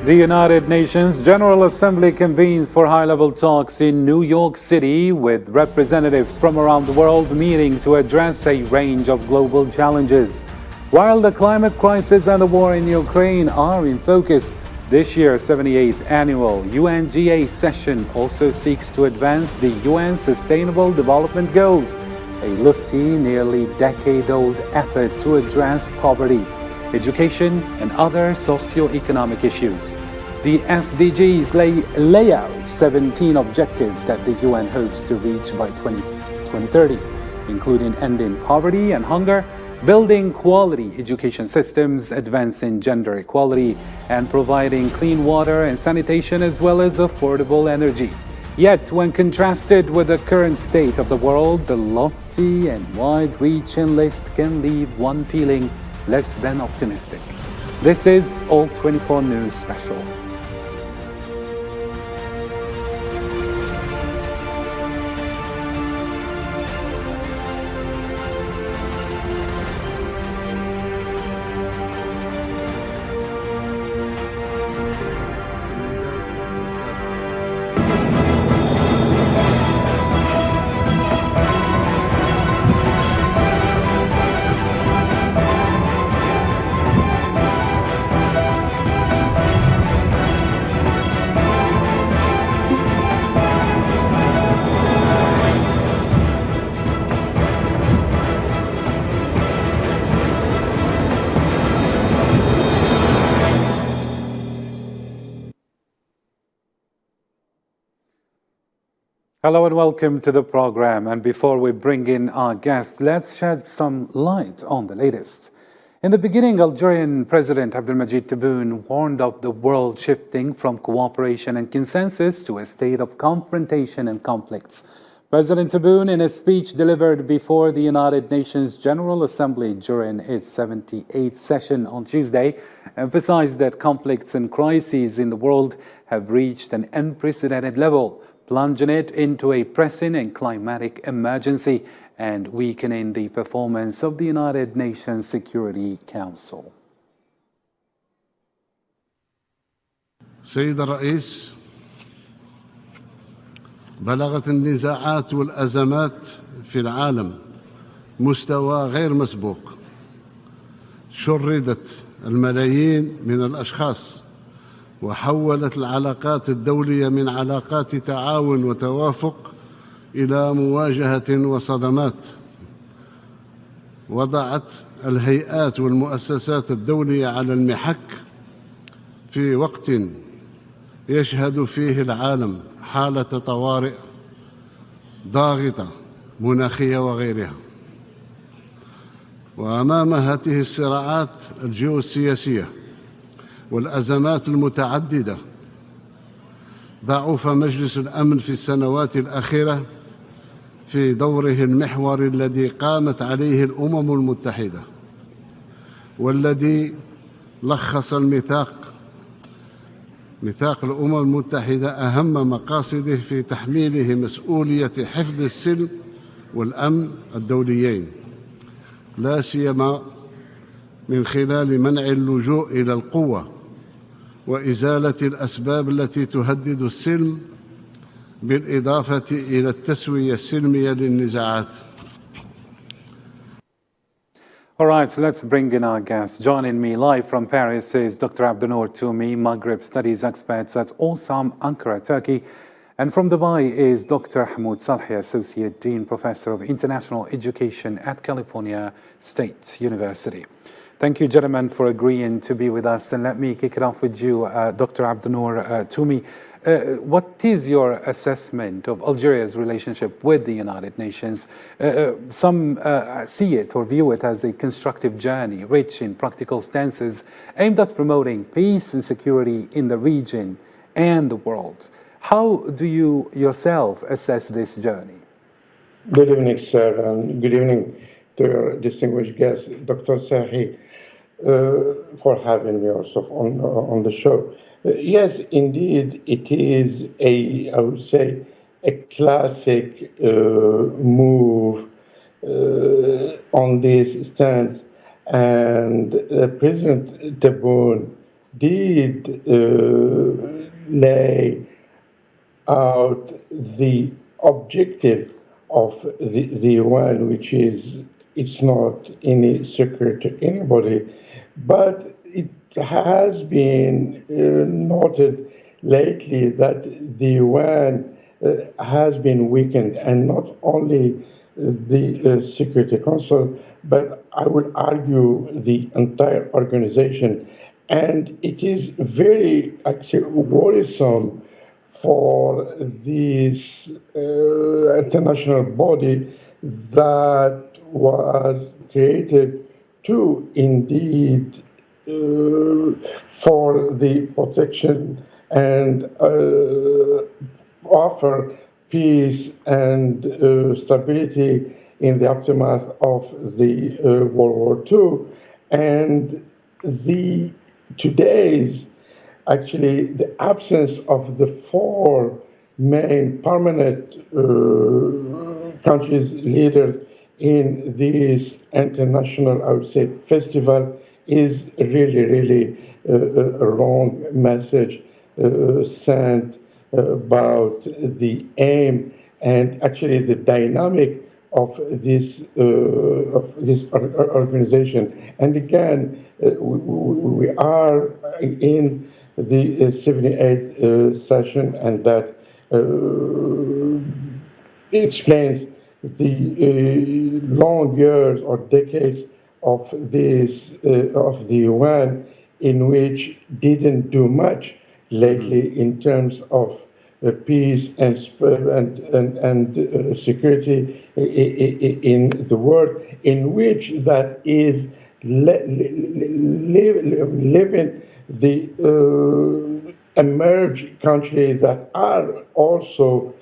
The United Nations General Assembly convenes for high-level talks in New York City, with representatives from around the world meeting to address a range of global challenges. While the climate crisis and the war in Ukraine are in focus, this year's 78th annual UNGA session also seeks to advance the UN Sustainable Development Goals, a lofty, nearly decade-old effort to address poverty, education, and other socio-economic issues. The SDGs lay out 17 objectives that the UN hopes to reach by 2030, including ending poverty and hunger, building quality education systems, advancing gender equality, and providing clean water and sanitation as well as affordable energy. Yet, when contrasted with the current state of the world, the lofty and wide-reaching list can leave one feeling less than optimistic. This is All 24 News Special. Hello and welcome to the program. And before we bring in our guest, let's shed some light on the latest. In the beginning, Algerian President Abdelmadjid Tebboune warned of the world shifting from cooperation and consensus to a state of confrontation and conflicts. President Tebboune, in a speech delivered before the United Nations General Assembly during its 78th session on Tuesday, emphasized that conflicts and crises in the world have reached an unprecedented level, plunging it into a pressing and climatic emergency and weakening the performance of the United Nations Security Council. سيد الرئيس، بلغت النزاعات والأزمات في العالم مستوى غير مسبوق. شردت الملايين من الأشخاص وحولت العلاقات الدولية من علاقات تعاون وتوافق إلى مواجهة وصدمات. وضعت الهيئات والمؤسسات الدولية على المحك في وقت يشهد فيه العالم حالة طوارئ ضاغطة مناخية وغيرها. وأمام هذه الصراعات الجيوسياسية والأزمات المتعددة، ضعف مجلس الأمن في السنوات الأخيرة في دوره المحوري الذي قامت عليه الأمم المتحدة، والذي لخص ميثاق الأمم المتحدة أهم مقاصده في تحميله مسؤولية حفظ السلم والأمن الدوليين، لا سيما من خلال منع اللجوء إلى القوة وإزالة الأسباب التي تهدد السلم، بالإضافة إلى التسوية السلمية للنزاعات. All right, let's bring in our guest. Joining me live from Paris is Dr. Abdenour Toumi, Maghreb Studies Expert at Osam, Ankara, Turkey. And from Dubai is Dr. Hamoud Salhi, Associate Dean Professor of International Education at California State University. Thank you, gentlemen, for agreeing to be with us. And let me kick it off with you, Dr. Abdenour Toumi. What is your assessment of Algeria's relationship with the United Nations? Some see it or view it as a constructive journey, rich in practical stances aimed at promoting peace and security in the region and the world. How do you yourself assess this journey? Good evening, sir, and good evening to your distinguished guest, Dr. Sahi, for having me also on the show. Yes, indeed, it is I would say, a classic move on this stance, and President Tebboune did lay out the objective of the UN, which is it's not any secret to anybody, but it has been noted lately that the UN has been weakened, and not only the Security Council, but I would argue the entire organization. And it is very actually worrisome for this international body that was created to indeed for the protection and offer peace and stability in the aftermath of the World War II. And the today's actually the absence of the four main permanent countries leaders in this international, I would say, festival is really a wrong message sent about the aim and actually the dynamic of this organization. And again, we are in the 78th session, and that explains the long years or decades of this of the UN, in which didn't do much lately in terms of peace and security in the world, in which that is living the emerged countries that are also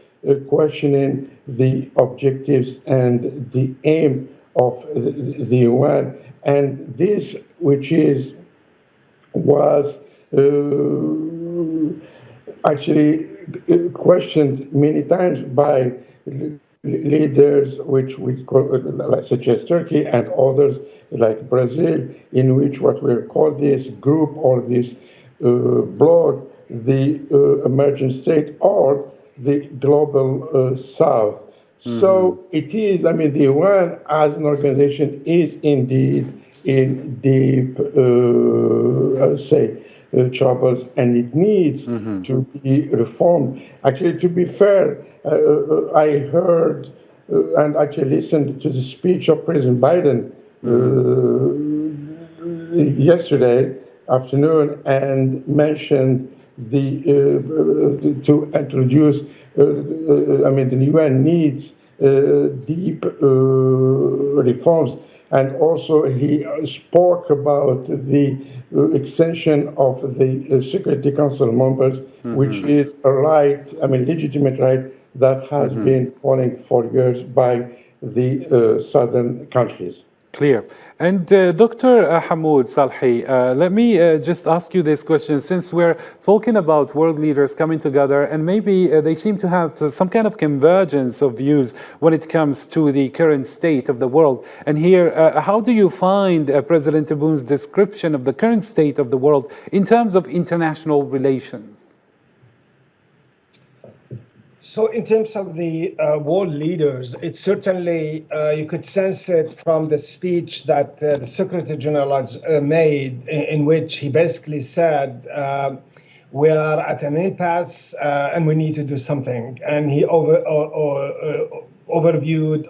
questioning the objectives and the aim of the UN, and this, which was actually questioned many times by leaders, which we call, such as Turkey and others like Brazil, in which what we call this group or this bloc, the emerging state or the global South. Mm-hmm. So it is, I mean, the UN as an organization is indeed in deep, I would say, troubles, and it needs to be reformed. Actually, to be fair, I heard and actually listened to the speech of President Biden yesterday afternoon, and mentioned the to introduce. I mean, the UN needs deep reforms, and also he spoke about the extension of the Security Council members, which is a right, I mean, legitimate right that has been falling for years by the southern countries. Clear. And Dr. Hamoud Salhi, let me just ask you this question, since we're talking about world leaders coming together, and maybe they seem to have some kind of convergence of views when it comes to the current state of the world. And here, how do you find President Tebboun's description of the current state of the world in terms of international relations? So in terms of the world leaders, it's certainly, you could sense it from the speech that the Secretary General has made, in which he basically said, we are at an impasse and we need to do something. And he overviewed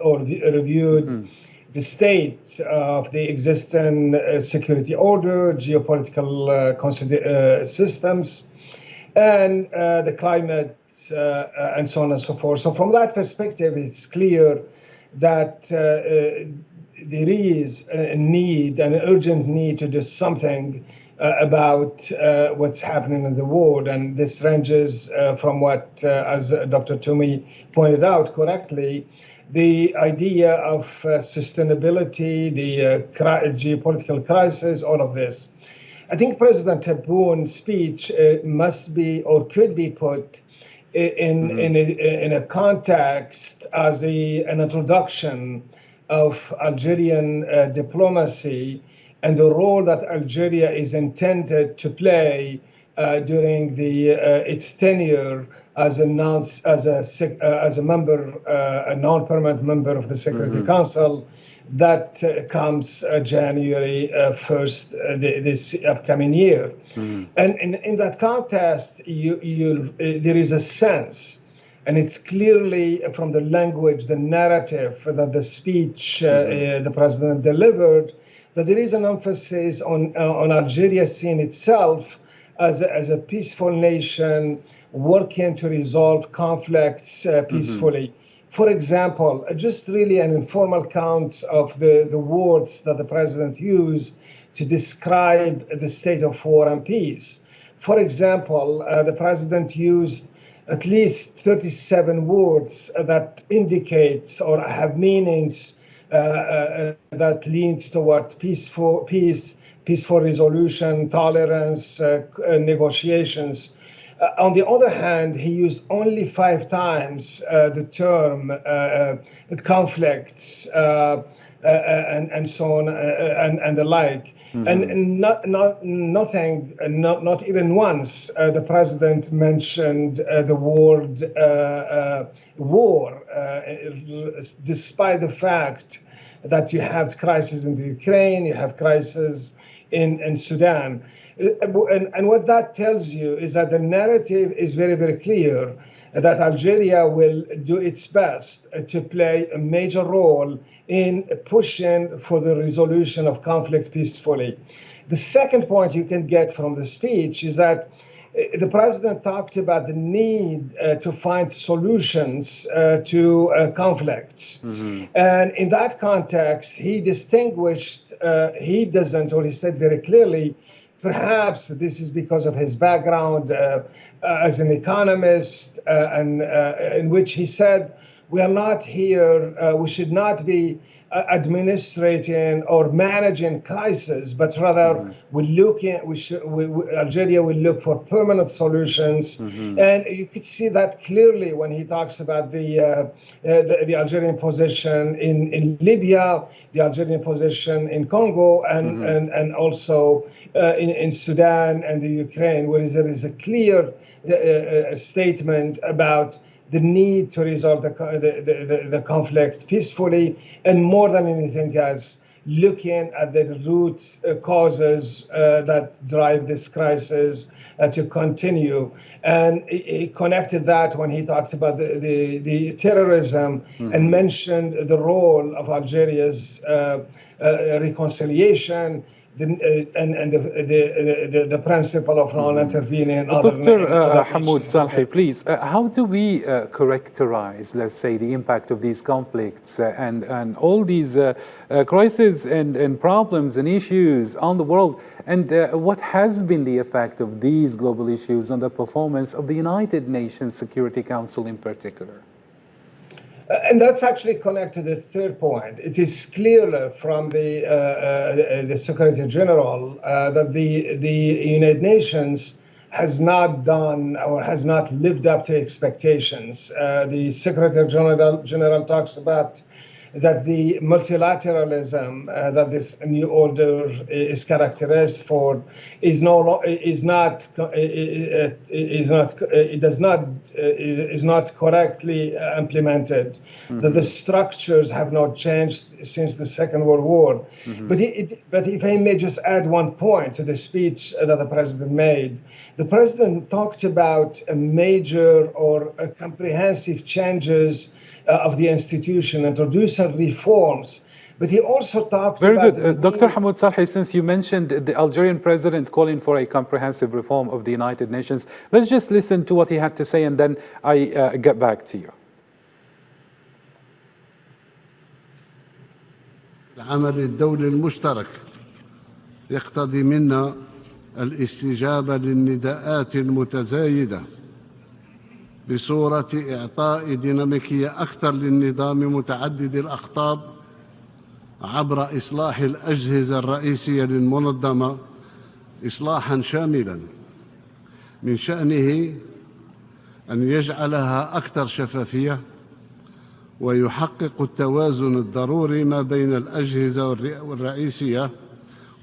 or reviewed the state of the existing security order, geopolitical systems, and the climate, and so on and so forth. So from that perspective, it's clear that there is a need, an urgent need to do something about what's happening in the world. And this ranges from what, as Dr. Toomey pointed out correctly, the idea of sustainability, the geopolitical crisis, all of this. I think President Tebboun's speech must be or could be put in a context as an introduction of Algerian diplomacy and the role that Algeria is intended to play during its tenure as a non-permanent member of the Security Council. That comes January 1st this upcoming year. And in that context, there is a sense, and it's clearly from the language, the narrative that the speech the president delivered, that there is an emphasis on Algeria seeing itself as a peaceful nation working to resolve conflicts peacefully. For example, just really an informal count of the words that the president used to describe the state of war and peace. For example, the president used at least 37 words that indicates or have meanings that leans toward peaceful resolution, tolerance, negotiations. On the other hand, he used only 5 times the term conflicts and so on and the like. And not even once the president mentioned the word war, despite the fact that you have crisis in the Ukraine, you have crisis in Sudan. And what that tells you is that the narrative is very, very clear that Algeria will do its best to play a major role in pushing for the resolution of conflict peacefully. The second point you can get from the speech is that the president talked about the need to find solutions to conflicts. And in that context, he distinguished, he said very clearly, perhaps this is because of his background as an economist, and in which he said, we are not here, we should not be administrating or managing crisis, but rather Algeria will look for permanent solutions. And you could see that clearly when he talks about the Algerian position in Libya, the Algerian position in Congo, and also in Sudan and the Ukraine, where there is a clear statement about the need to resolve the conflict peacefully, and more than anything else, looking at the root causes that drive this crisis to continue. And he connected that when he talked about the terrorism and mentioned the role of Algeria's reconciliation, and the principle of non-intervening. Dr. Hamoud Salhi, please, how do we characterize, let's say, the impact of these conflicts and all these crises and problems and issues on the world? And what has been the effect of these global issues on the performance of the United Nations Security Council in particular? And that's actually connected to the third point. It is clear from the Secretary General that the United Nations has not done or has not lived up to expectations. The Secretary General talks about that the multilateralism that this new order is characterized for is not correctly implemented. That the structures have not changed since the Second World War. But if I may just add one point to the speech that the president made, the president talked about a major or a comprehensive changes of the institution, introducing reforms. But he also talked Very about... good. Dr. Hamoud Salhi, since you mentioned the Algerian president calling for a comprehensive reform of the United Nations, let's just listen to what he had to say and then I get back to you. العمل الدولي المشترك يقتضي منا الاستجابة للنداءات المتزايدة بصورة إعطاء ديناميكية أكثر للنظام متعدد الأقطاب عبر إصلاح الأجهزة الرئيسية للمنظمة إصلاحاً شاملاً من شأنه أن يجعلها أكثر شفافية ويحقق التوازن الضروري ما بين الأجهزة الرئيسية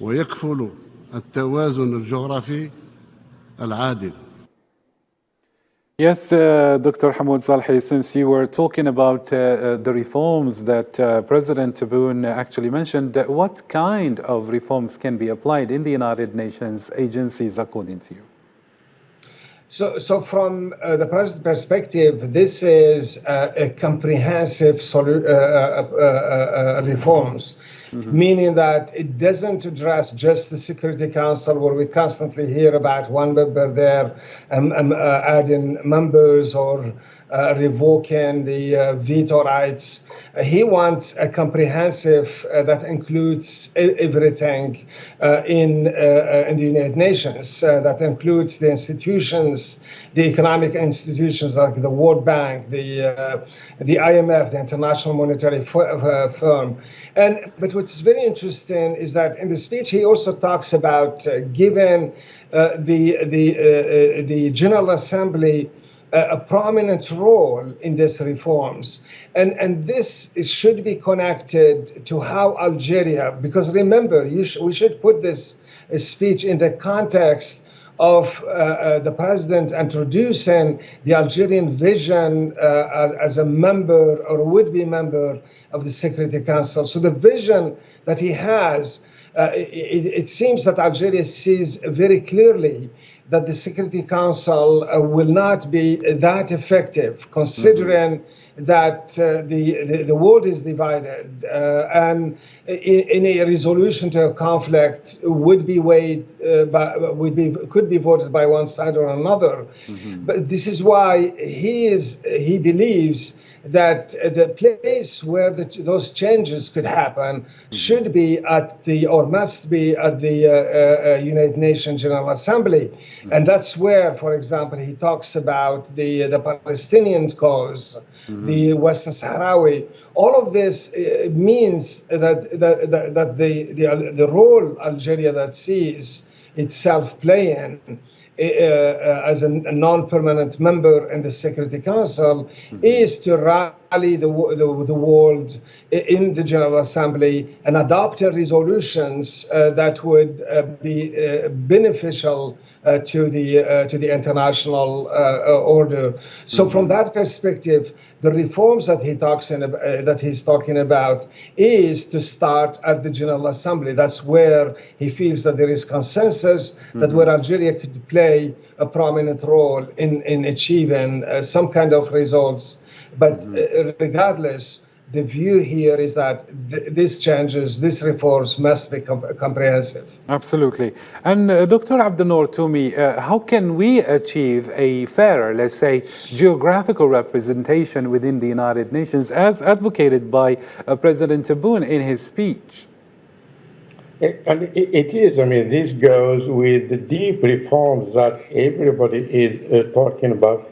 ويكفل التوازن الجغرافي العادل. Yes, Dr. Hamoud Salhi, since you were talking about the reforms that President Tebboune actually mentioned, what kind of reforms can be applied in the United Nations agencies according to you? So from the present perspective, this is a comprehensive reforms, meaning that it doesn't address just the Security Council, where we constantly hear about one member there adding members or revoking the veto rights. He wants a comprehensive that includes everything in the United Nations, that includes the institutions, the economic institutions like the World Bank, the IMF, the International Monetary Fund. But what's very interesting is that in the speech he also talks about giving the General Assembly a prominent role in these reforms. And this should be connected to how Algeria, because remember, we should put this speech in the context of the president introducing the Algerian vision as a member or would-be member of the Security Council. So the vision that he has, it seems that Algeria sees very clearly that the Security Council will not be that effective, considering that the world is divided, and any resolution to a conflict would be could be voted by one side or another. But this is why he believes that the place where those changes could happen should be must be at the United Nations General Assembly. And that's where, for example, he talks about the Palestinian cause, the Western Sahrawi. All of this means that the role Algeria that sees itself playing as a non-permanent member in the Security Council is to rally the world in the General Assembly and adopt resolutions that would be beneficial to the international order. So from that perspective, the reforms that he's talking about is to start at the General Assembly. That's where he feels that there is consensus, that where Algeria could play a prominent role in achieving some kind of results. But regardless, the view here is that these changes, these reforms must be comprehensive. Absolutely. And Dr. Abdel-Nour Toumi, how can we achieve a fairer, let's say, geographical representation within the United Nations as advocated by President Tebboune in his speech? And it is, I mean, this goes with the deep reforms that everybody is talking about.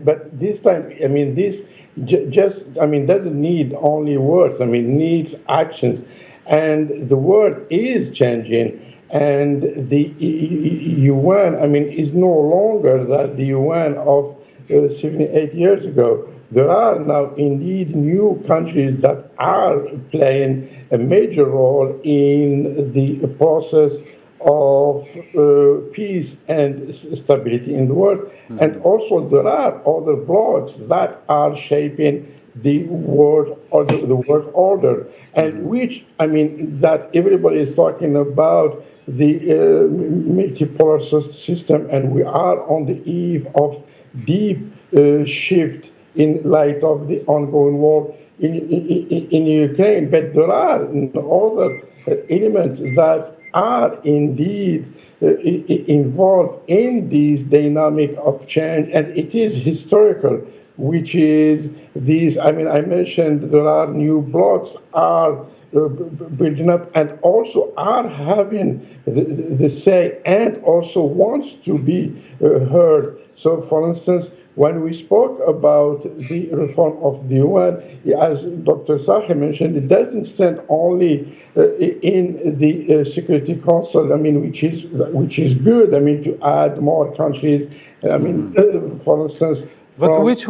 But this time, I mean, this doesn't need only words, I mean, needs actions. And the world is changing, and the UN, I mean, is no longer the UN of 78 years ago. There are now indeed new countries that are playing a major role in the process of peace and stability in the world. And also there are other blocs that are shaping the world order, and which, I mean, that everybody is talking about the multipolar system, and we are on the eve of deep shift in light of the ongoing war in Ukraine. But there are other elements that are indeed involved in this dynamic of change, and it is historical, which is these, I mean, I mentioned there are new blocs are building up and also are having the say and also wants to be heard. So, for instance, when we spoke about the reform of the UN, as Dr. Salhi mentioned, it doesn't stand only in the Security Council, I mean, which is good, I mean, to add more countries. I mean, for instance, But which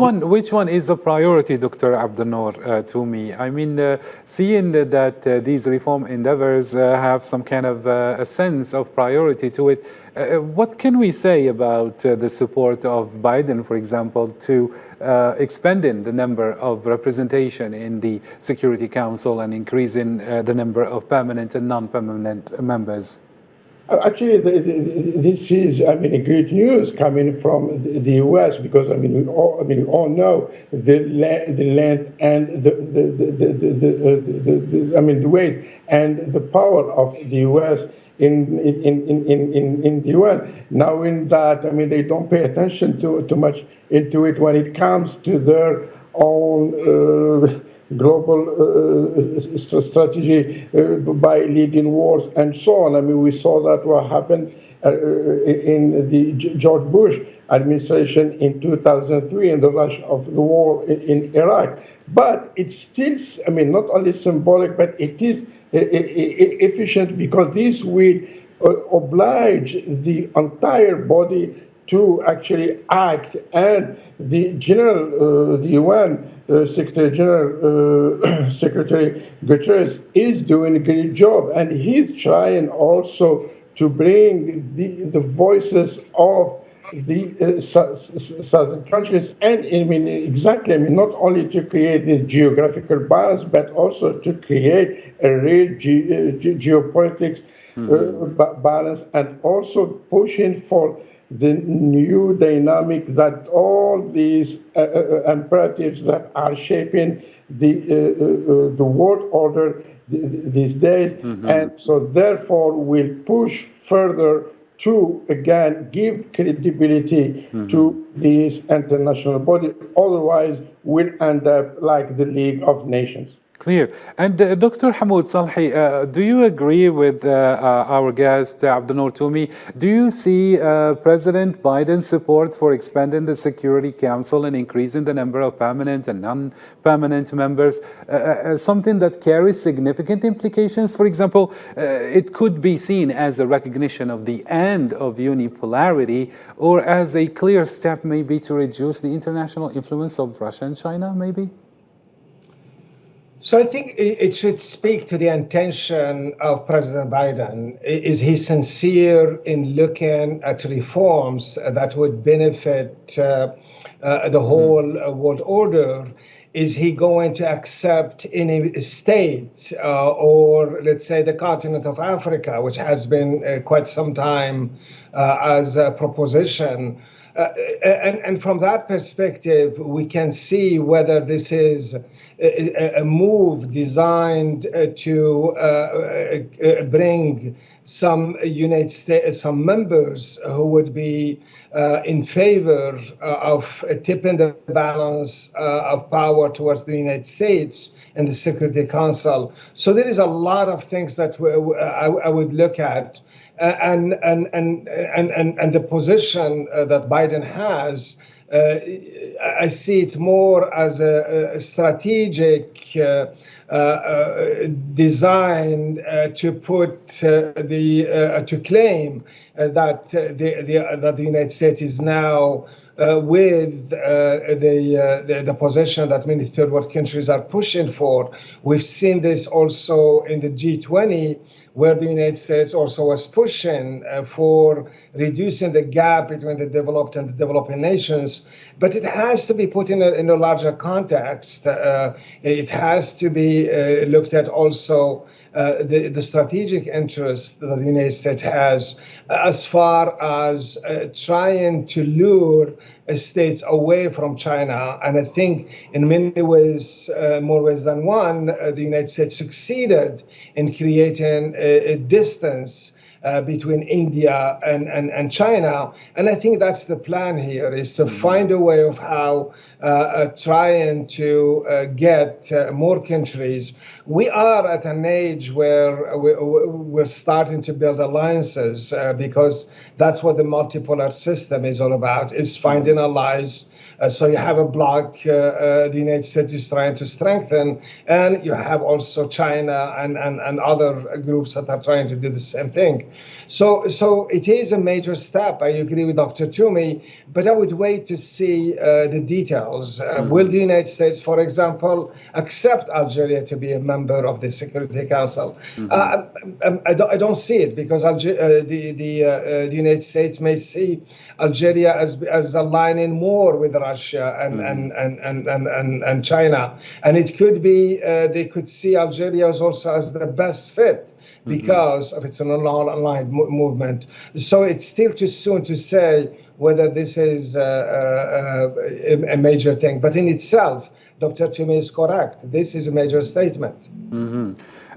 one is a priority, Dr. Abdel-Nour, to me? I mean, seeing that these reform endeavors have some kind of a sense of priority to it, what can we say about the support of Biden, for example, to expanding the number of representation in the Security Council and increasing the number of permanent and non-permanent members? Actually, this is, I mean, great news coming from the U.S. because we all know the length and the weight and the power of the U.S. in the UN. Knowing that, they don't pay attention too much into it when it comes to their own global strategy by leading wars and so on. We saw that what happened in the George Bush administration in 2003 in the rush of the war in Iraq. But it's still, not only symbolic, but it is efficient because this will oblige the entire body to actually act, and the UN Secretary General, Secretary Guterres is doing a great job, and he's trying also to bring the voices of the southern countries, and not only to create a geographical balance, but also to create a real geopolitics balance, and also pushing for the new dynamic that all these imperatives that are shaping the world order these days, and so therefore will push further to again give credibility to this international body. Otherwise, we'll end up like the League of Nations. Clear. And Dr. Hamoud Salhi, do you agree with our guest, Abdel-Nour Toumi? Do you see President Biden's support for expanding the Security Council and increasing the number of permanent and non-permanent members something that carries significant implications? For example, it could be seen as a recognition of the end of unipolarity, or as a clear step maybe to reduce the international influence of Russia and China, maybe? So I think it should speak to the intention of President Biden. Is he sincere in looking at reforms that would benefit the whole world order? Is he going to accept any state or, let's say, the continent of Africa, which has been quite some time as a proposition? And from that perspective, we can see whether this is a move designed to bring some United States, some members who would be in favor of tipping the balance of power towards the United States and the Security Council. So there is a lot of things that I would look at. And the position that Biden has, I see it more as a strategic design to put to claim that the United States is now with the position that many third world countries are pushing for. We've seen this also in the G20, where the United States also was pushing for reducing the gap between the developed and the developing nations. But it has to be put in a larger context. It has to be looked at also the strategic interest that the United States has as far as trying to lure states away from China. And I think in many ways, more ways than one, the United States succeeded in creating a distance between India and China. And I think that's the plan here, is to find a way of how trying to get more countries. We are at an age where we're starting to build alliances because that's what the multipolar system is all about, is finding allies So you have a bloc the United States is trying to strengthen, and you have also China and other groups that are trying to do the same thing. So it is a major step. I agree with Dr. Toomey, but I would wait to see the details. Will the United States, for example, accept Algeria to be a member of the Security Council? I don't see it, because the United States may see Algeria as aligning more with Russia and China, and it could be they could see Algeria also as the best fit because of its non-aligned movement. So it's still too soon to say whether this is a major thing, but in itself, Dr. Toomey is correct. This is a major statement.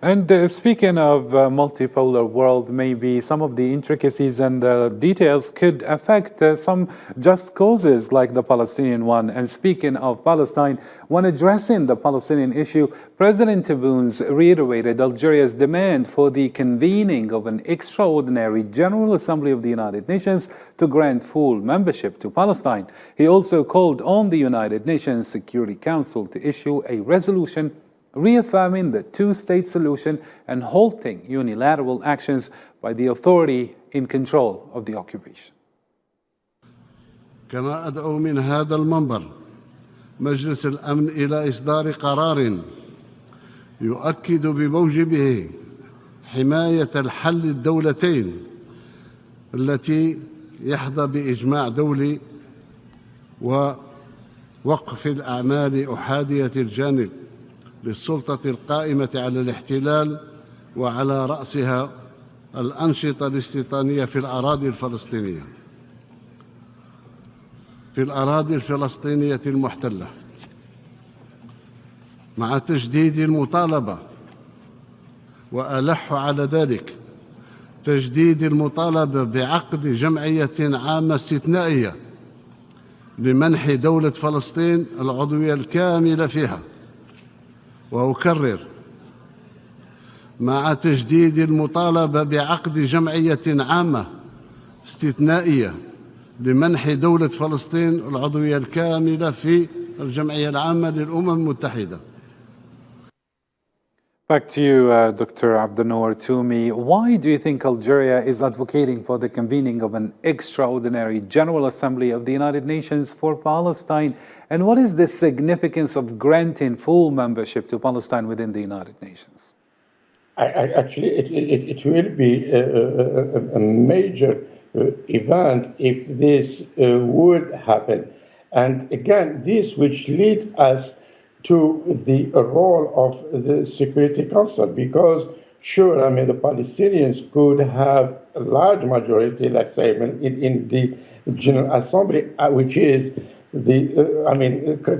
And speaking of multipolar world, maybe some of the intricacies and details could affect some just causes like the Palestinian one. And speaking of Palestine, when addressing the Palestinian issue, President Tebboune reiterated Algeria's demand for the convening of an extraordinary General Assembly of the United Nations to grant full membership to Palestine. He also called on the United Nations Security Council to issue a resolution reaffirming the two-state solution and halting unilateral actions by the authority in control of the occupation. كما أدعو من هذا المنبر مجلس الأمن إلى إصدار قرار يؤكد بموجبه حماية الحل الدولتين التي يحظى بإجماع دولي ووقف الأعمال أحادية الجانب للسلطة القائمة على الاحتلال وعلى رأسها الأنشطة الاستيطانية في الأراضي الفلسطينية المحتلة، مع تجديد المطالبة، وألح على ذلك تجديد المطالبة بعقد جمعية عامة استثنائية لمنح دولة فلسطين العضوية الكاملة فيها. وأكرر، مع تجديد المطالبة بعقد جمعية عامة استثنائية لمنح دولة فلسطين العضوية الكاملة في الجمعية العامة للأمم المتحدة. Back to you, Dr. Abdenour Toomey. Why do you think Algeria is advocating for the convening of an extraordinary General Assembly of the United Nations for Palestine? And what is the significance of granting full membership to Palestine within the United Nations? Actually, it will be a major event if this would happen. And again, this which lead us to the role of the Security Council, because sure, I mean, the Palestinians could have a large majority, let's say, in the General Assembly, which is the,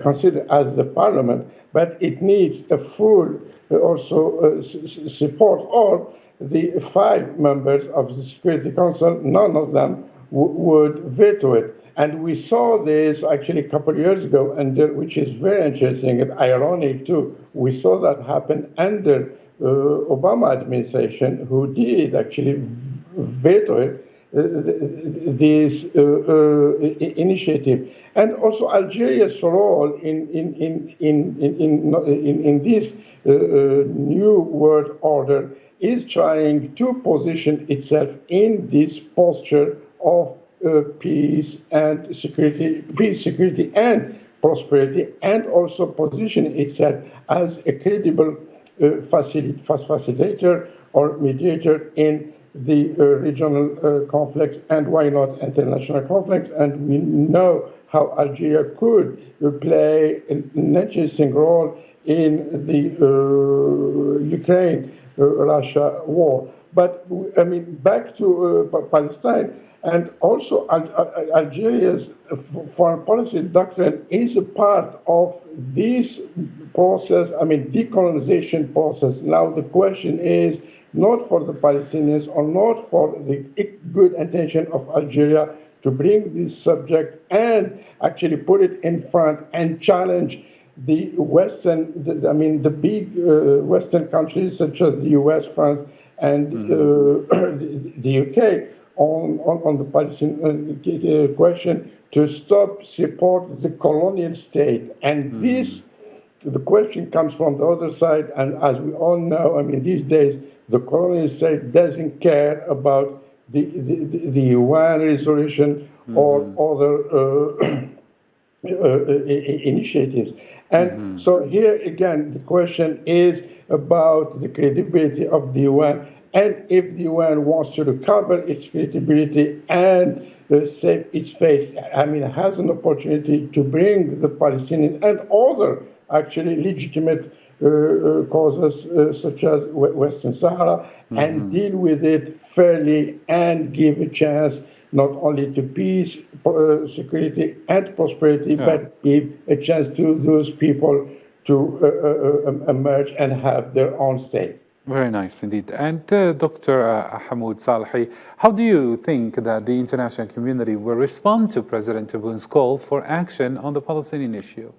considered as the parliament, but it needs a full also support of the 5 members of the Security Council. None of them would veto it. And we saw this actually a couple of years ago, which is very interesting and ironic too. We saw that happen under Obama administration, who did actually veto it, this initiative. And also Algeria's role in this new world order is trying to position itself in this posture of peace and security, peace, security, and prosperity, and also position itself as a credible facilitator or mediator in the regional conflicts, and why not international conflicts. And we know how Algeria could play an interesting role in the Ukraine-Russia war. But I mean, back to Palestine. And also Algeria's foreign policy doctrine is a part of this process, I mean, decolonization process. Now the question is not for the Palestinians or not for the good intention of Algeria to bring this subject and actually put it in front and challenge the Western, the big Western countries such as the US, France, and the UK on the Palestinian question to stop support the colonial state. And this, the question comes from the other side, and as we all know, I mean, these days, the colonial state doesn't care about the UN resolution or other initiatives. And so here again, the question is about the credibility of the UN, and if the UN wants to recover its credibility and save its face, I mean, has an opportunity to bring the Palestinians and other actually legitimate causes such as Western Sahara and deal with it fairly and give a chance not only to peace, security, and prosperity, but give a chance to those people to emerge and have their own state. Very nice indeed. And Dr. Hamoud Salehi, how do you think that the international community will respond to President Tebboun's call for action on the Palestinian issue?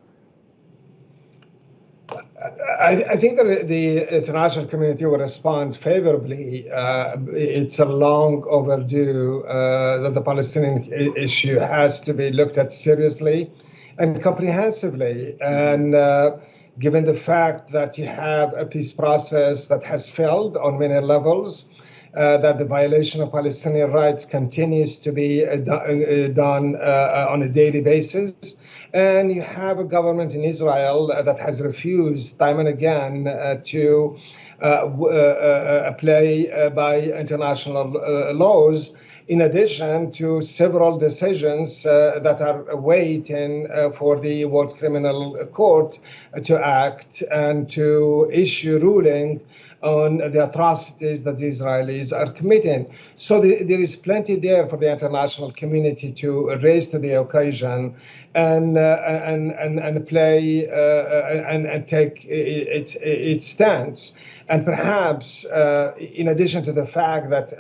I think that the international community will respond favorably. It's a long overdue that the Palestinian issue has to be looked at seriously and comprehensively. And given the fact that you have a peace process that has failed on many levels, that the violation of Palestinian rights continues to be done on a daily basis, and you have a government in Israel that has refused time and again to play by international laws, in addition to several decisions that are waiting for the World Criminal Court to act and to issue ruling on the atrocities that the Israelis are committing. So there is plenty there for the international community to raise to the occasion and play and take its stance. And perhaps, in addition to the fact that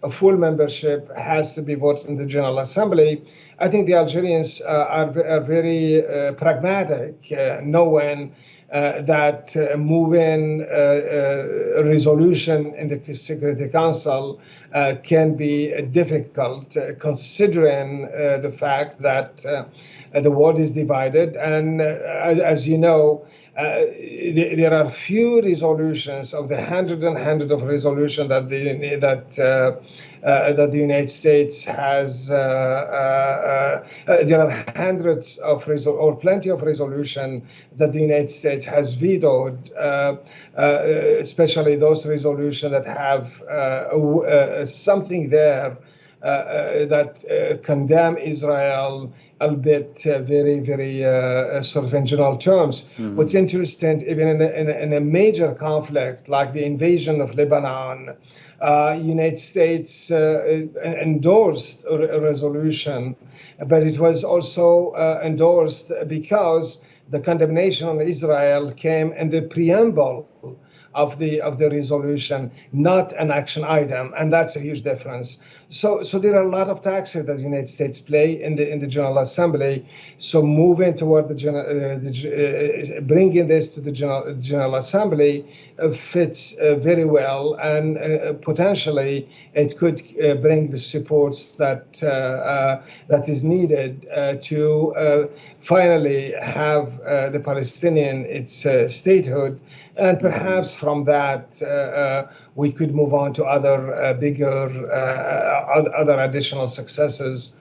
a full membership has to be voted in the General Assembly, I think the Algerians are very pragmatic, knowing that moving a resolution in the Security Council can be difficult, considering the fact that the world is divided. And as you know, there are few resolutions of the hundreds and hundreds of resolutions that the United States has. There are hundreds of or plenty of resolutions that the United States has vetoed, especially those resolutions that have something there that condemn Israel, albeit very, very sort of in general terms. What's interesting, even in a major conflict like the invasion of Lebanon, United States endorsed a resolution, but it was also endorsed because the condemnation on Israel came in the preamble of the resolution, not an action item, and that's a huge difference. So there are a lot of tactics that the United States play in the General Assembly. So moving toward bringing this to the General Assembly fits very well, and potentially it could bring the supports that is needed to finally have the Palestinian its statehood. And perhaps from that, we could move on to other bigger, other additional successes.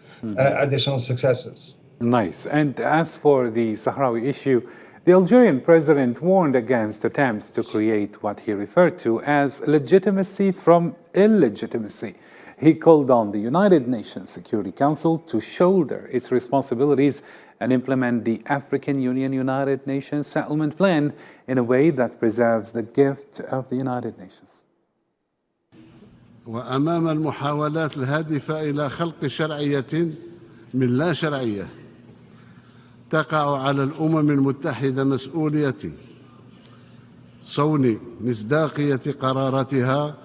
Nice. And as for the Sahrawi issue, the Algerian president warned against attempts to create what he referred to as legitimacy from illegitimacy. He called on the United Nations Security Council to shoulder its responsibilities and implement the African Union United Nations settlement plan in a way that preserves the gift of the United Nations. وأمام المحاولات الهادفة إلى خلق شرعية من لا شرعية تقع على الأمم المتحدة مسؤولية صون مصداقية قراراتها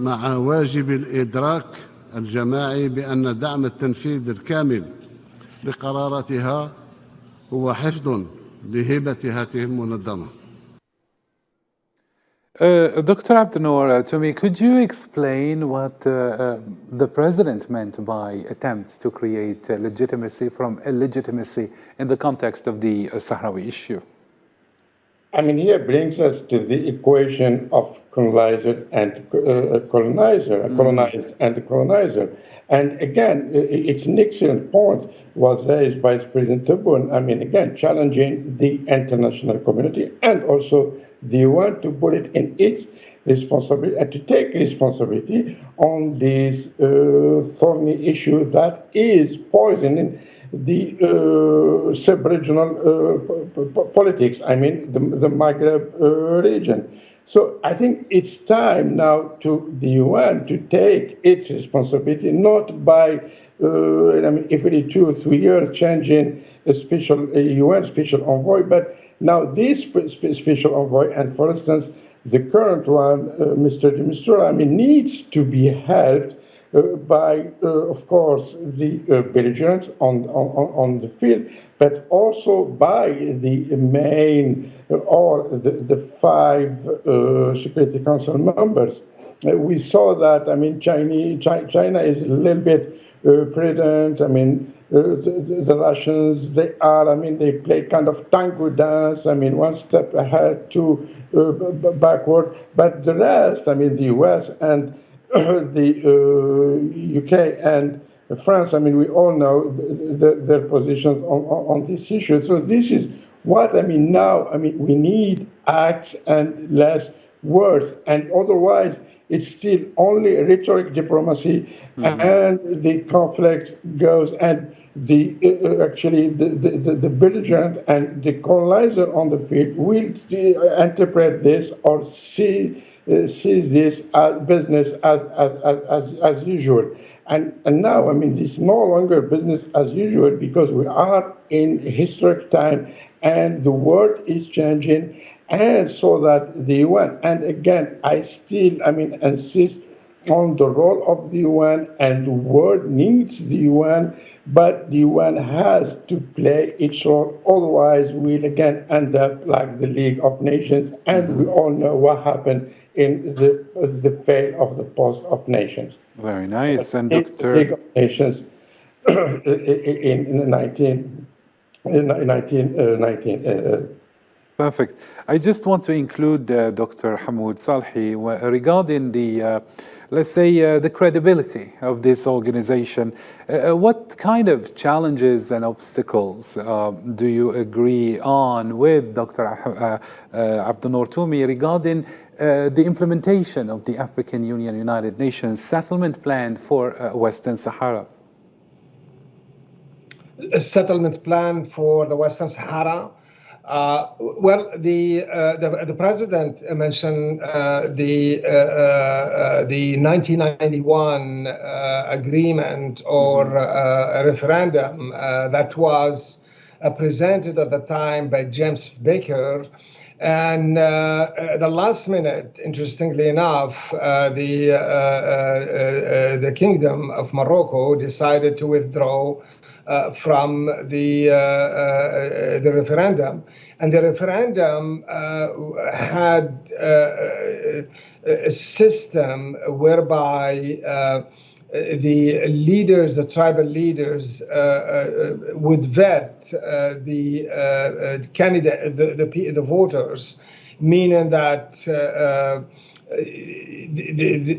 مع واجب الإدراك الجماعي بأن دعم التنفيذ الكامل لقراراتها هو حفظ لهيبة هذه المنظمة. Dr. Abdenoor, to me, could you explain what the president meant by attempts to create legitimacy from illegitimacy in the context of the Sahrawi issue? I mean, here brings us to the equation of colonizer and colonizer, colonized and colonizer. And again, it's an excellent point was raised by President Tebboune. I mean, again, challenging the international community and also the UN to put it in its responsibility and to take responsibility on this thorny issue that is poisoning the sub-regional politics, I mean, the Maghreb region. So I think it's time now to the UN to take its responsibility, not by, every 2 or 3 years changing a UN special envoy, but now this special envoy, and for instance, the current one, Mr. de Mistura, needs to be helped by, of course, the belligerents on the field, but also by the main or the 5 Security Council members. We saw that, China is a little bit prudent. The Russians, they play kind of tango dance. One step ahead, 2 backward. But the rest, the US and the UK and France, we all know their positions on this issue. So this is what, now, we need acts and less words. And otherwise, it's still only rhetoric diplomacy, and the conflict goes, and the belligerent and the colonizer on the field will interpret this or see this as business as usual. And now, it's no longer business as usual because we are in historic time and the world is changing, and so that the UN, and again, I still, insist on the role of the UN, and the world needs the UN, but the UN has to play its role, otherwise we'll again end up like the League of Nations, and we all know what happened in the fail of the Post of Nations. Very nice. And Dr. League of Nations in 1919. Perfect. I just want to include Dr. Hamoud Salhi regarding the, let's say, the credibility of this organization. What kind of challenges and obstacles do you agree on with Dr. Abdenoor Toumi regarding the implementation of the African Union United Nations settlement plan for Western Sahara? A settlement plan for the Western Sahara? Well, the president mentioned the 1991 agreement or a referendum that was presented at the time by James Baker. And the last minute, interestingly enough, the Kingdom of Morocco decided to withdraw from the referendum. And the referendum had a system whereby the leaders, the tribal leaders, would vet the candidate, the voters, meaning that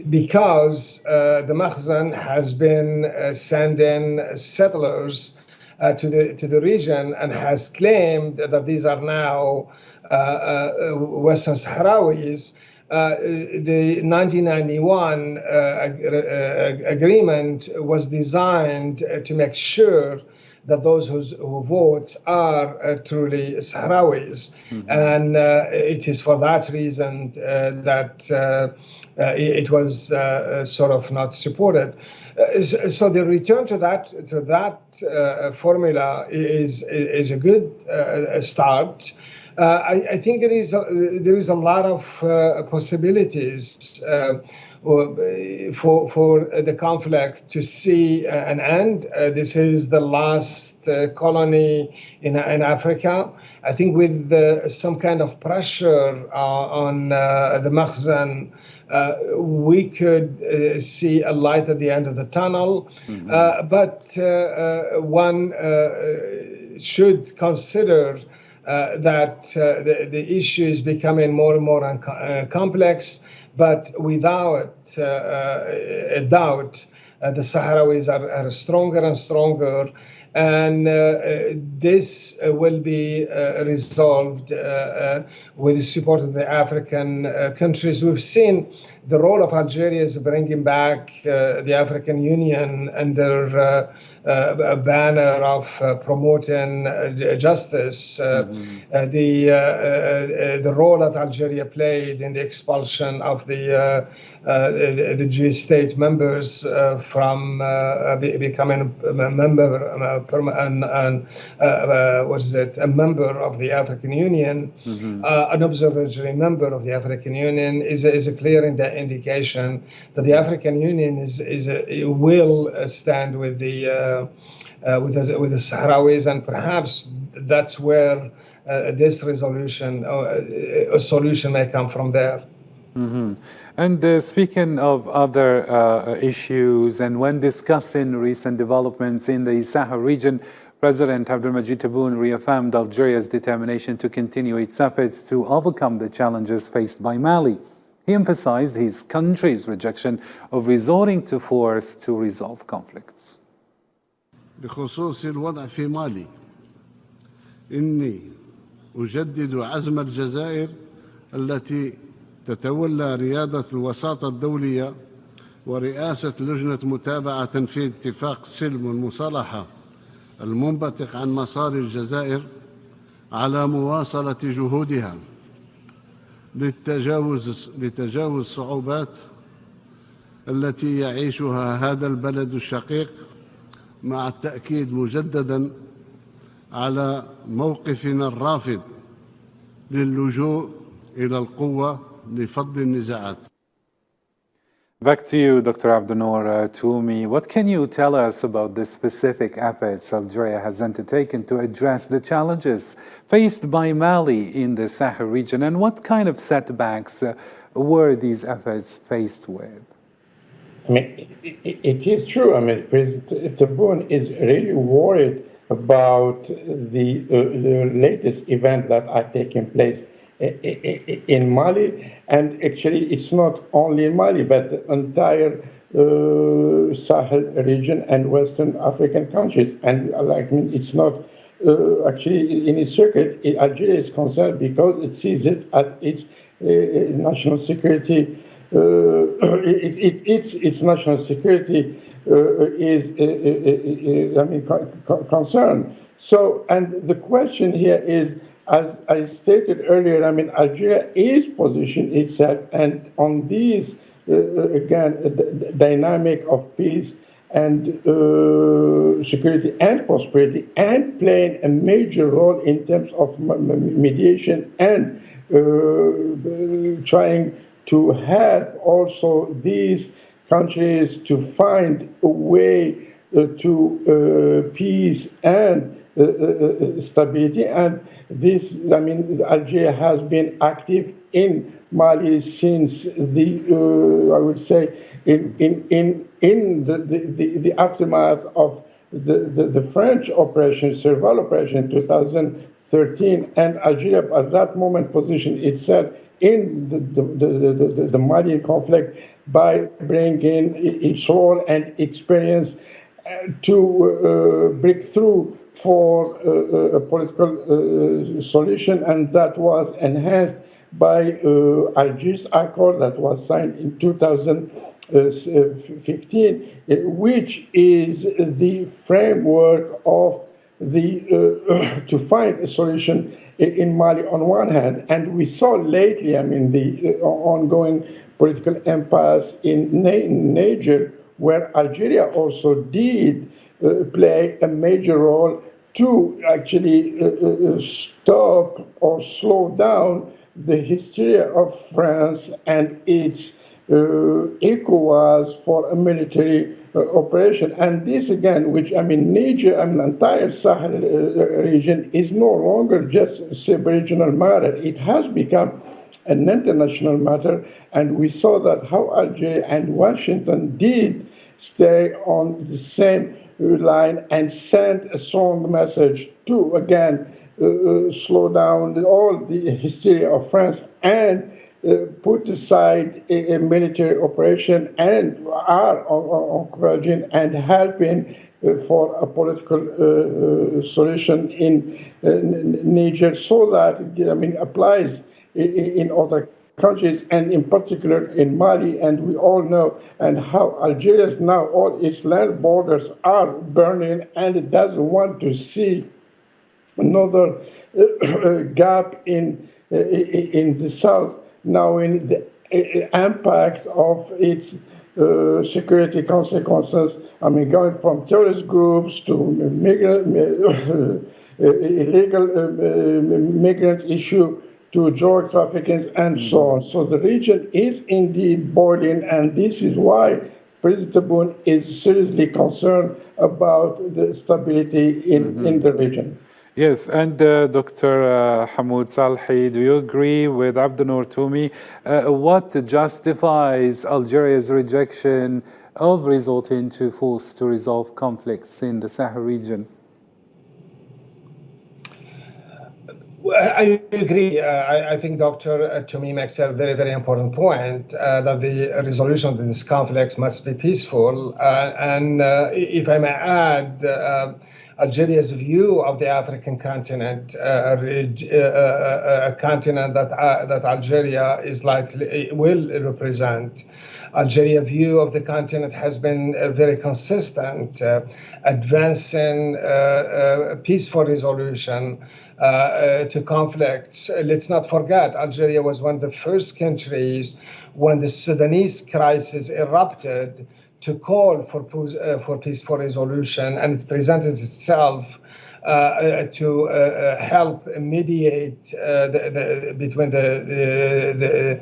because the Makhzen has been sending settlers to the region and has claimed that these are now Western Sahrawis, the 1991 agreement was designed to make sure that those who vote are truly Sahrawis. And it is for that reason that it was sort of not supported. So the return to that formula is a good start. I think there is a lot of possibilities. for the conflict to see an end. This is the last colony in Africa. I think with some kind of pressure on the Makhzen, we could see a light at the end of the tunnel. But one should consider that the issue is becoming more and more complex, but without a doubt, the Sahrawis are stronger and stronger, and this will be resolved with the support of the African countries. We've seen the role of Algeria is bringing back the African Union under a banner of promoting justice. The role that Algeria played in the expulsion of the Jewish state members from becoming a member, a member of the African Union, an observatory member of the African Union, is a clear indication that the African Union will stand with the Sahrawis, and perhaps that's where this resolution, a solution may come from there. And speaking of other issues, and when discussing recent developments in the Sahel region, President Abdelmadjid Tebboune reaffirmed Algeria's determination to continue its efforts to overcome the challenges faced by Mali. He emphasized his country's rejection of resorting to force to resolve conflicts. بخصوص الوضع في مالي، إني أجدد عزم الجزائر التي تتولى ريادة الوساطة الدولية ورئاسة لجنة متابعة تنفيذ اتفاق سلم والمصالحة المنبثق عن مسار الجزائر على مواصلة جهودها لتجاوز الصعوبات التي يعيشها هذا البلد الشقيق، مع التأكيد مجددا على موقفنا الرافض للجوء إلى القوة لفض النزاعات. Back to you, Dr. Abdenour Toumi. What can you tell us about the specific efforts Algeria has undertaken to address the challenges faced by Mali in the Sahel region, and what kind of setbacks were these efforts faced with? I mean, it is true. I mean, President Tebboune is really worried about the latest events that are taking place in Mali, and actually it's not only in Mali, but the entire Sahel region and Western African countries. And it's not actually in its circuit. Algeria is concerned because it sees it as its national security. Its national security is concerned. So, and the question here is, as I stated earlier, I mean, Algeria is positioning itself and on these, again, the dynamic of peace and security and prosperity, and playing a major role in terms of mediation and trying to help also these countries to find a way to peace and stability. And this, I mean, Algeria has been active in Mali since the, I would say, in the aftermath of the French operation, Serval operation in 2013, and Algeria at that moment positioned itself in the Mali conflict by bringing its role and experience to break through for a political solution, and that was enhanced by Algiers Accord that was signed in 2015, which is the framework of the to find a solution in Mali on one hand. And we saw lately, I mean, the ongoing political impasse in Niger, where Algeria also did play a major role to actually stop or slow down the hysteria of France and its ECOWAS for a military operation. And this again, which I mean, Niger and the entire Sahel region is no longer just a sub-regional matter. It has become an international matter, and we saw that how Algeria and Washington did stay on the same line and sent a strong message to, again, slow down all the hysteria of France and put aside a military operation and are encouraging and helping for a political solution in Niger, so that, I mean, applies in other countries and in particular in Mali. And we all know and how Algeria's now all its land borders are burning, and it doesn't want to see another gap in the south, knowing the impact of its security consequences. I mean, going from terrorist groups to illegal migrant issue to drug trafficking and so on. So the region is indeed boiling, and this is why President Tebboune is seriously concerned about the stability in the region. Yes, and Dr. Hamoud Salhi, do you agree with Abdenour Toumi? What justifies Algeria's rejection of resorting to force to resolve conflicts in the Sahel region? I agree. I think Dr. Toumi makes a very, very important point that the resolution of this conflict must be peaceful. And if I may add, Algeria's view of the African continent, a continent that Algeria is likely will represent. Algeria's view of the continent has been very consistent, advancing peaceful resolution to conflicts. Let's not forget, Algeria was one of the first countries when the Sudanese crisis erupted to call for peaceful resolution, and it presented itself to help mediate between the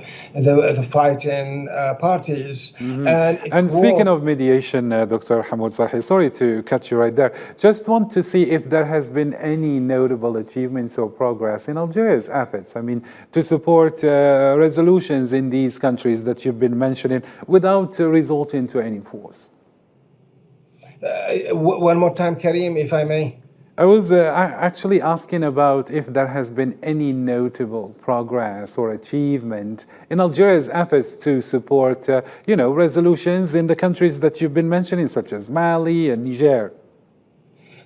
fighting parties. And speaking of mediation, Dr. Hamoud Salhi, sorry to cut you right there. Just want to see if there has been any notable achievements or progress in Algeria's efforts, I mean, to support resolutions in these countries that you've been mentioning without resorting to any force. One more time, Karim, if I may. I was actually asking about if there has been any notable progress or achievement in Algeria's efforts to support, resolutions in the countries that you've been mentioning, such as Mali and Niger.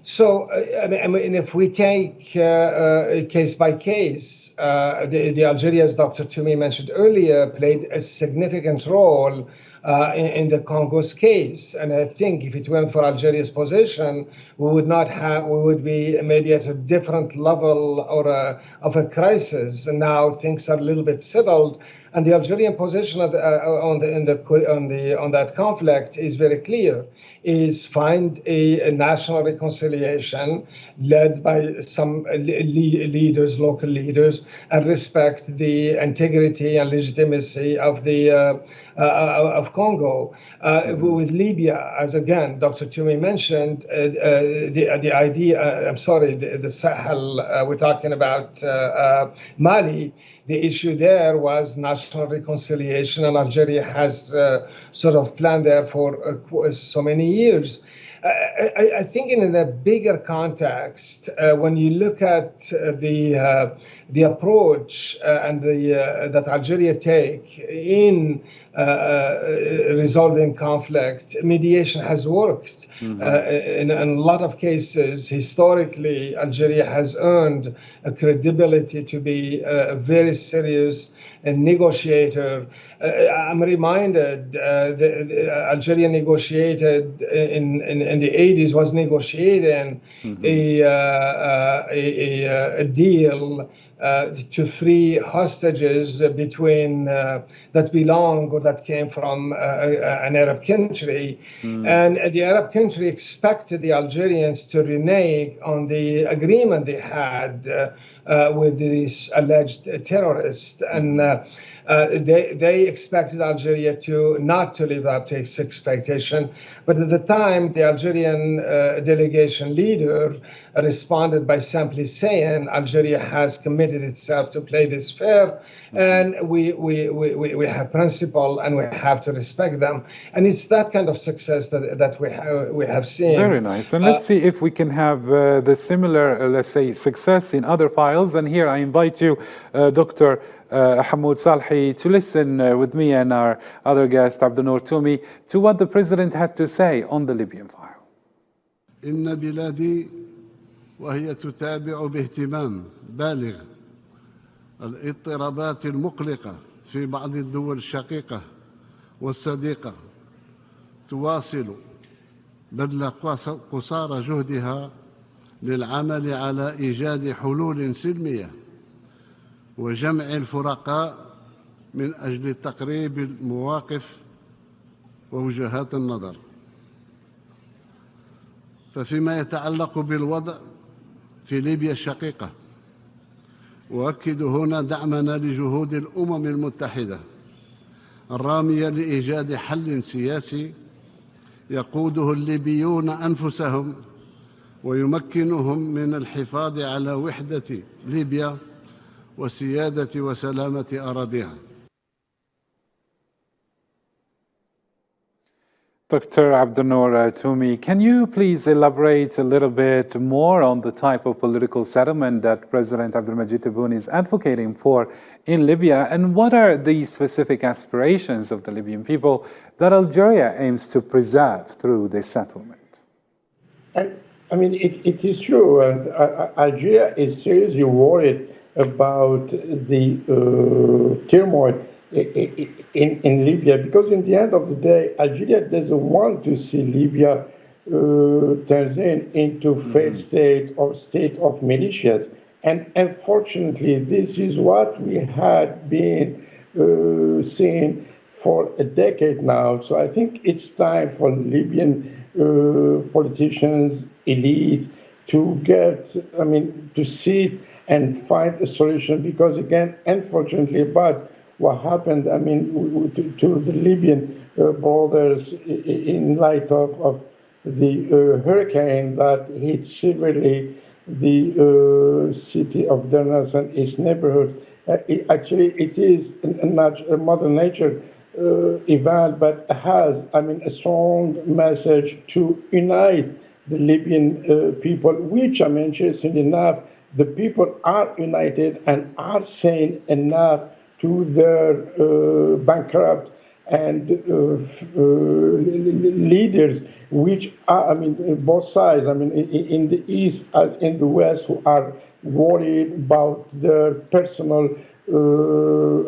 So, I mean, if we take case by case, the Algeria, as Dr. Toumi mentioned earlier, played a significant role in the Congo's case. And I think if it weren't for Algeria's position, we would be maybe at a different level of a crisis. And now things are a little bit settled. And the Algerian position on that conflict is very clear: is find a national reconciliation led by some leaders, local leaders, and respect the integrity and legitimacy of of Congo. With Libya, as again Dr. Toumi mentioned, the idea. The Sahel. We're talking about Mali. The issue there was national reconciliation, and Algeria has sort of planned there for so many years. I think in a bigger context, when you look at the approach and that Algeria take in resolving conflict, mediation has worked. In a lot of cases, historically, Algeria has earned a credibility to be a very serious negotiator. I'm reminded Algeria negotiated in the 80s, was negotiating a deal to free hostages between that belong or that came from an Arab country. And the Arab country expected the Algerians to renege on the agreement they had with these alleged terrorists, and they expected Algeria to not to live up to its expectation. But at the time, the Algerian delegation leader responded by simply saying Algeria has committed itself to play this fair, and we have principle and we have to respect them. And it's that kind of success that we have seen. Very nice. And let's see if we can have the similar, let's say, success in other files. And here I invite you, Dr. Hamoud Salhi, to listen with me and our other guest, Abdel Toumi, to what the President had to say on the Libyan file. إن بلادي وهي تتابع باهتمام بالغ الاضطرابات المقلقة في بعض الدول الشقيقة والصديقة تواصل بذل قصارى جهدها للعمل على إيجاد حلول سلمية وجمع الفرقاء من أجل تقريب المواقف ووجهات النظر. ففيما يتعلق بالوضع في ليبيا الشقيقة، أؤكد هنا دعمنا لجهود الأمم المتحدة الرامية لإيجاد حل سياسي يقوده الليبيون أنفسهم ويمكنهم من الحفاظ على وحدة ليبيا وسيادة وسلامة أراضيها. Dr. Abdel Toumi, can you please elaborate a little bit more on the type of political settlement that President Abdelmadjid Tebboune is advocating for in Libya, and what are the specific aspirations of the Libyan people that Algeria aims to preserve through this settlement? I mean, it is true, and Algeria is seriously worried about the turmoil in Libya, because in the end of the day, Algeria doesn't want to see Libya turns into failed state or state of militias. And unfortunately, this is what we had been seeing for a decade now. So I think it's time for Libyan politicians, elite, to to sit and find a solution, because again, unfortunately, but what happened, to the Libyan brothers in light of the hurricane that hit severely the city of Dernas and its neighborhood. It is a Mother Nature event, but has, a strong message to unite the Libyan people, which, interestingly enough, the people are united and are saying enough to their bankrupt and leaders, which are, both sides, in the East as in the West, who are worried about their personal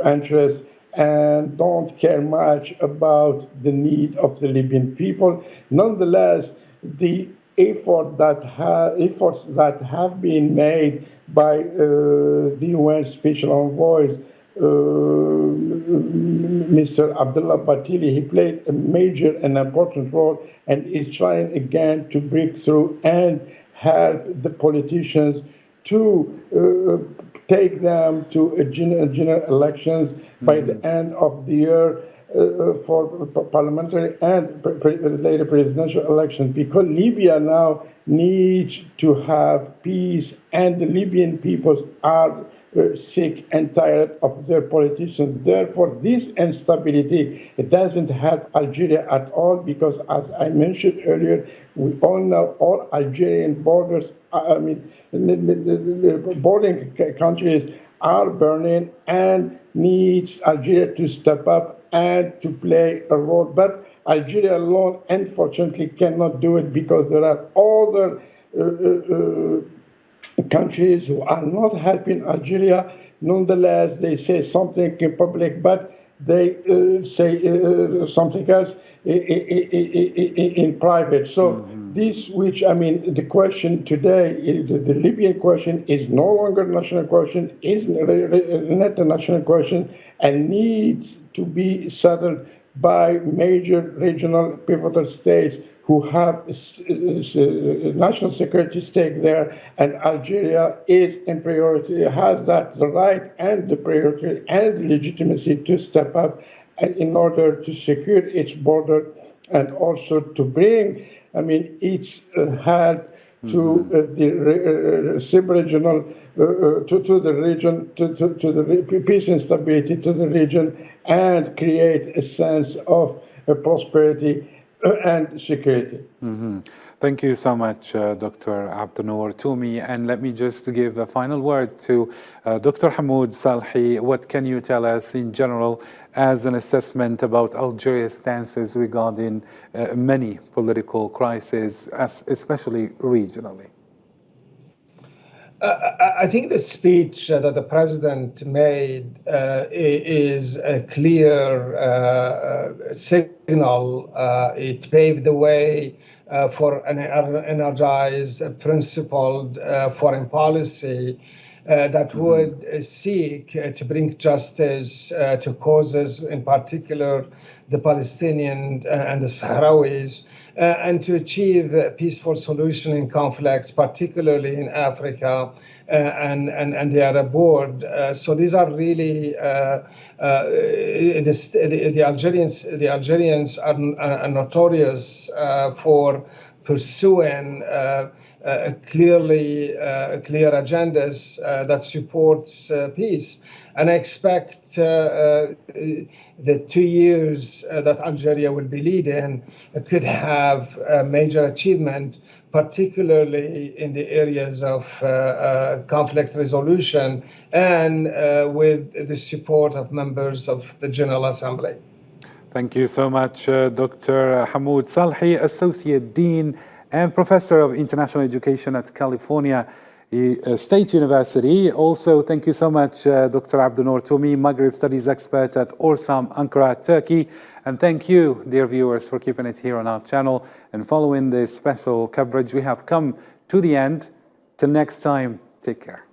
interests and don't care much about the need of the Libyan people. Nonetheless, the efforts that have been made by the UN Special Envoys, Mr. Abdullah Batili, he played a major and important role and is trying again to break through and help the politicians to take them to a general elections by the end of the year for parliamentary and later presidential elections, because Libya now needs to have peace, and the Libyan peoples are sick and tired of their politicians. Therefore, this instability, it doesn't help Algeria at all, because as I mentioned earlier, we all know all Algerian borders, the bordering countries are burning, and needs Algeria to step up and to play a role. But Algeria alone, unfortunately, cannot do it, because there are other countries who are not helping Algeria. Nonetheless, they say something in public, but they say something else in private. So this, which, the question today, the Libyan question is no longer a national question, is not a national question, and needs to be settled by major regional pivotal states who have national security stake there, and Algeria is in priority, has that the right and the priority and the legitimacy to step up in order to secure its border and also to bring, its help to the sub-regional, to the region, to the peace and stability to the region, and create a sense of prosperity and security. Thank you so much, Dr. Abdenour Toumi. And let me just give a final word to Dr. Hamoud Salhi. What can you tell us in general as an assessment about Algeria's stances regarding many political crises, especially regionally? I think the speech that the president made is a clear signal. It paved the way for an energized, principled foreign policy that would seek to bring justice to causes, in particular the Palestinian and the Sahrawis, and to achieve a peaceful solution in conflicts, particularly in Africa and the Arab world. So these are really the Algerians are notorious for pursuing clear agendas that supports peace. And I expect the 2 years that Algeria will be leading could have a major achievement, particularly in the areas of conflict resolution and with the support of members of the General Assembly. Thank you so much, Dr. Hamoud Salhi, Associate Dean and Professor of International Education at California State University. Also, thank you so much, Dr. Abdenour Toumi, Maghreb Studies Expert at Orsam, Ankara, Turkey. And thank you, dear viewers, for keeping it here on our channel. And following this special coverage, we have come to the end. Till next time, take care.